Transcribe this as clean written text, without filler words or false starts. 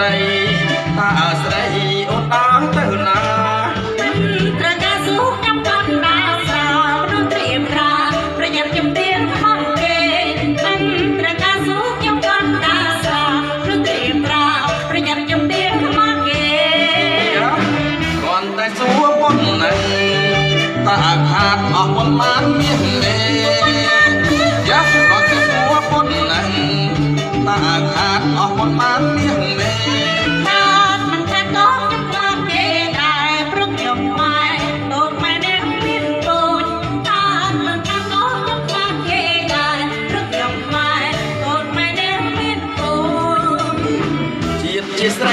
រីតាស្រីអូនដើរទៅណាត្រូវការសុខខ្ញុំកត់ដាស្រាមនុស្សត្រៀមប្រាប្រញាប់ជំរាបខ្មាំងគេត្រូវការសុខខ្ញុំកត់ដាស្រាមនុស្សត្រៀមប្រាប្រញាប់ជំរាបខ្មាំងគេគ្រាន់តែសួរប៉ុណ្ណឹងតាខាតអស់ប៉ុន្មានមាសទេយ៉ាគ្រាន់តែសួរប៉ុណ្ណឹងតាខាតអស់ប៉ុន្មានមាសទេជាស្រី